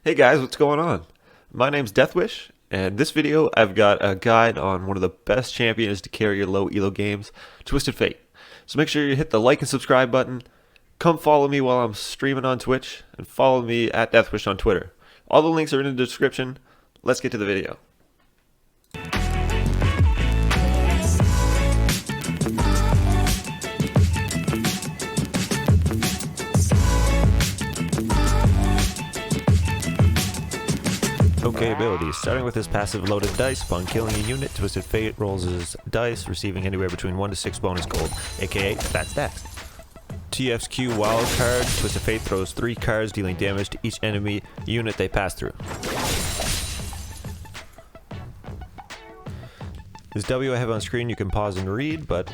Hey guys, what's going on? My name's Deathwish, and this video I've got a guide on one of the best champions to carry your low elo games, Twisted Fate. So make sure you hit the like and subscribe button, come follow me while I'm streaming on Twitch, and follow me at Deathwish on Twitter. All the links are in the description. Let's get to the video. Okay, abilities. Starting with his passive loaded dice, upon killing a unit, Twisted Fate rolls his dice, receiving anywhere between 1 to 6 bonus gold, aka fat stacks. TF's Q wild card, Twisted Fate throws 3 cards, dealing damage to each enemy unit they pass through. His W I have on screen, you can pause and read, but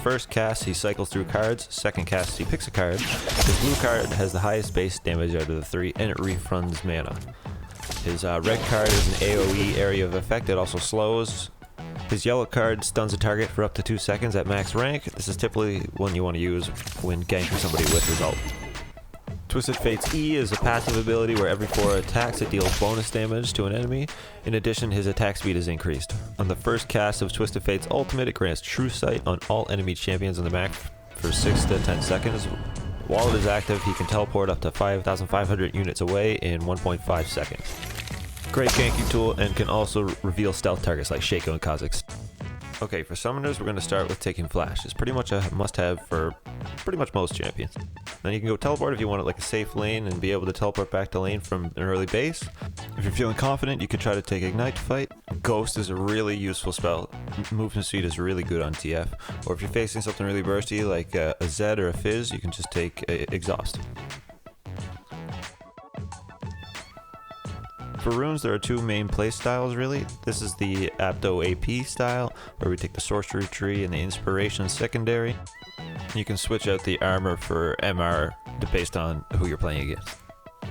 first cast he cycles through cards, second cast he picks a card. His blue card has the highest base damage out of the 3 and it refunds mana. His red card is an AoE area of effect, it also slows. His yellow card stuns a target for up to 2 seconds at max rank. This is typically one you want to use when ganking somebody with his ult. Twisted Fate's E is a passive ability where every 4 attacks it deals bonus damage to an enemy. In addition, his attack speed is increased. On the first cast of Twisted Fate's ultimate, it grants True Sight on all enemy champions on the map for 6 to 10 seconds. While it is active, he can teleport up to 5,500 units away in 1.5 seconds. Great ganking tool and can also reveal stealth targets like Shaco and Kha'Zix. Okay, for summoners, we're going to start with taking Flash. It's pretty much a must-have for pretty much most champions. Then you can go teleport if you want it like a safe lane and be able to teleport back to lane from an early base. If you're feeling confident, you can try to take Ignite to fight. Ghost is a really useful spell. Movement speed is really good on TF. Or if you're facing something really bursty like a Zed or a Fizz, you can just take Exhaust. For runes, there are 2 main play styles really. This is the Abdo AP style, where we take the Sorcery Tree and the Inspiration secondary. You can switch out the armor for MR based on who you're playing against.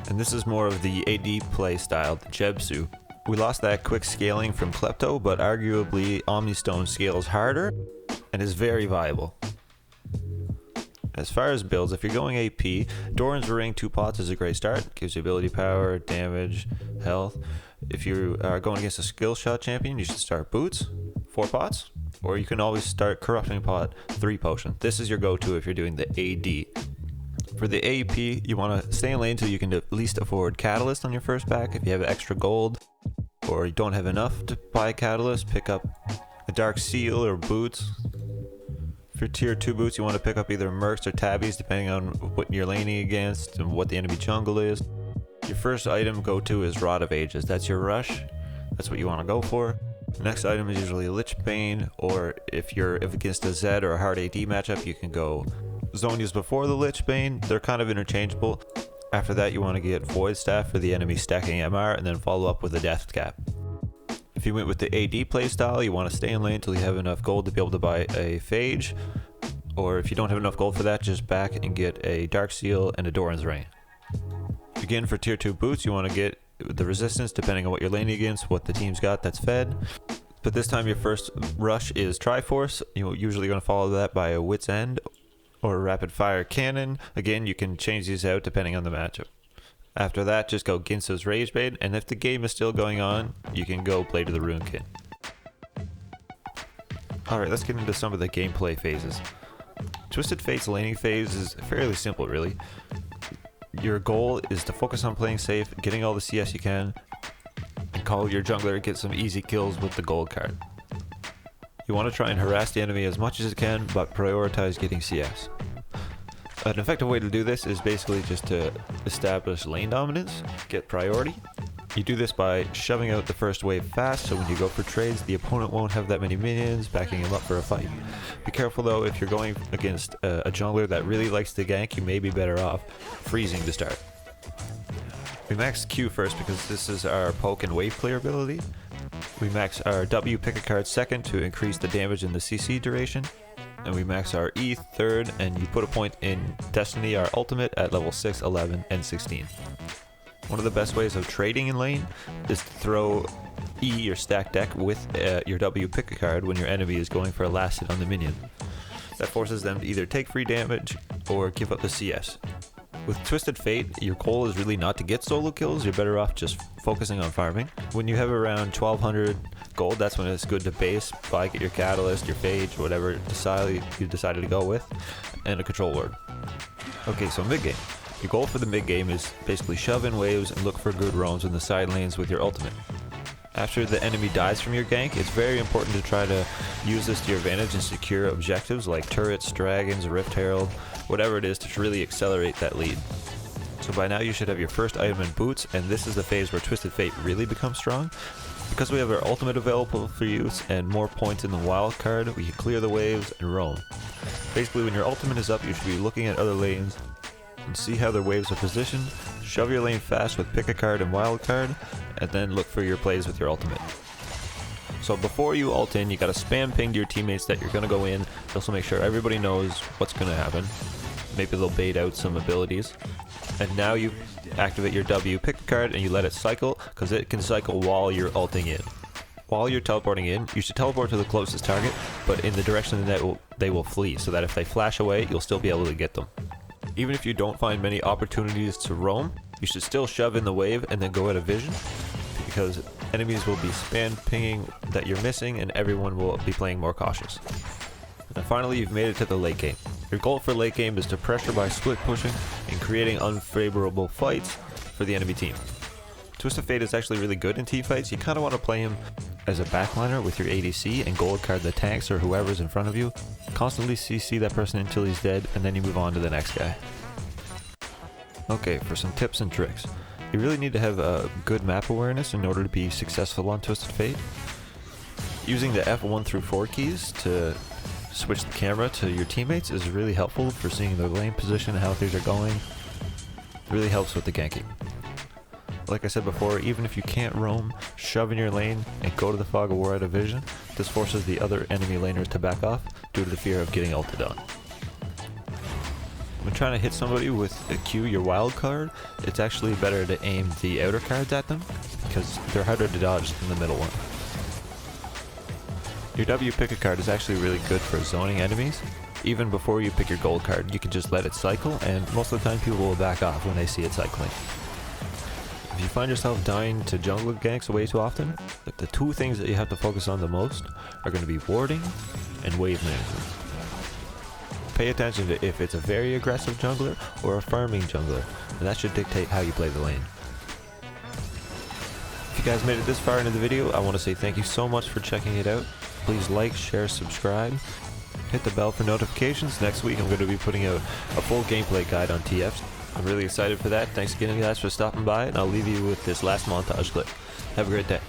And this is more of the AD play style, the Jebsu. We lost that quick scaling from Klepto, but arguably Omnistone scales harder and is very viable. As far as builds, if you're going AP, Doran's Ring 2 pots is a great start. Gives you ability power, damage, health. If you are going against a skill shot champion, you should start Boots, 4 pots. Or you can always start Corrupting Pot, 3 potion. This is your go-to if you're doing the AD. For the AP, you want to stay in lane until you can at least afford Catalyst on your first pack. If you have extra gold, or you don't have enough to buy Catalyst, pick up a Dark Seal or Boots. For tier 2 boots, you want to pick up either Mercs or Tabbies depending on what you're laning against and what the enemy jungle is. Your first item go-to is Rod of Ages. That's your rush. That's what you want to go for. The next item is usually Lich Bane, or if you're against a Zed or a hard AD matchup, you can go Zhonya's before the Lich Bane. They're kind of interchangeable. After that, you want to get Void Staff for the enemy stacking MR, and then follow up with a Death Cap. If you went with the AD playstyle, you want to stay in lane until you have enough gold to be able to buy a Phage. Or if you don't have enough gold for that, just back and get a Dark Seal and a Doran's Ring. Again, for tier 2 boots, you want to get the resistance depending on what you're laning against, what the team's got that's fed. But this time your first rush is Triforce. You're usually going to follow that by a Wit's End or a Rapid Fire Cannon. Again, you can change these out depending on the matchup. After that, just go Ginso's Ragebait, and if the game is still going on, you can go Blade of the Runekin. Alright, let's get into some of the gameplay phases. Twisted Fate's laning phase is fairly simple really. Your goal is to focus on playing safe, getting all the CS you can, and call your jungler and get some easy kills with the gold card. You want to try and harass the enemy as much as you can, but prioritize getting CS. An effective way to do this is basically just to establish lane dominance, get priority. You do this by shoving out the first wave fast, so when you go for trades, the opponent won't have that many minions backing him up for a fight. Be careful though, if you're going against a jungler that really likes to gank, you may be better off freezing to start. We max Q first because this is our poke and wave clear ability. We max our W pick a card second to increase the damage and the CC duration. And we max our E third, and you put a point in Destiny, our ultimate, at level 6, 11, and 16. One of the best ways of trading in lane is to throw E, your stack deck, with your W pick a card when your enemy is going for a last hit on the minion. That forces them to either take free damage or give up the CS. With Twisted Fate, your goal is really not to get solo kills, you're better off just focusing on farming. When you have around 1200 gold, that's when it's good to base, buy, get your Catalyst, your Phage, whatever you decided to go with, and a control ward. Okay, so mid-game. Your goal for the mid-game is basically shove in waves and look for good roams in the side lanes with your ultimate. After the enemy dies from your gank, it's very important to try to use this to your advantage and secure objectives like turrets, dragons, Rift Herald, whatever it is to really accelerate that lead. So by now you should have your first item in boots, and this is the phase where Twisted Fate really becomes strong. Because we have our ultimate available for use and more points in the wild card, we can clear the waves and roam. Basically when your ultimate is up, you should be looking at other lanes and see how their waves are positioned, shove your lane fast with pick a card and wild card, and then look for your plays with your ultimate. So before you ult in, you gotta spam ping to your teammates that you're gonna go in. Also make sure everybody knows what's gonna happen. Maybe they'll bait out some abilities. And now you activate your W, pick a card, and you let it cycle, because it can cycle while you're ulting in. While you're teleporting in, you should teleport to the closest target, but in the direction that they will flee, so that if they flash away, you'll still be able to get them. Even if you don't find many opportunities to roam, you should still shove in the wave and then go out of vision, because enemies will be spam pinging that you're missing and everyone will be playing more cautious. And finally, you've made it to the late game. Your goal for late game is to pressure by split pushing and creating unfavorable fights for the enemy team. Twisted Fate is actually really good in team fights. You kind of want to play him as a backliner with your ADC and gold card the tanks or whoever's in front of you. Constantly CC that person until he's dead, and then you move on to the next guy. Okay, for some tips and tricks. You really need to have a good map awareness in order to be successful on Twisted Fate. Using the F1 through 4 keys to switch the camera to your teammates is really helpful for seeing their lane position and how things are going. It really helps with the ganking. Like I said before, even if you can't roam, shove in your lane and go to the Fog of War out of vision. This forces the other enemy laners to back off due to the fear of getting ulted on. When trying to hit somebody with a Q, your wild card, it's actually better to aim the outer cards at them because they're harder to dodge than the middle one. Your W pick a card is actually really good for zoning enemies. Even before you pick your gold card, you can just let it cycle, and most of the time people will back off when they see it cycling. If you find yourself dying to jungle ganks way too often, the two things that you have to focus on the most are going to be warding and wave management. Pay attention to if it's a very aggressive jungler or a farming jungler, and that should dictate how you play the lane. If you guys made it this far into the video, I want to say thank you so much for checking it out. Please like, share, subscribe, hit the bell for notifications. Next week I'm going to be putting out a full gameplay guide on TFs. I'm really excited for that. Thanks again guys for stopping by, and I'll leave you with this last montage clip. Have a great day.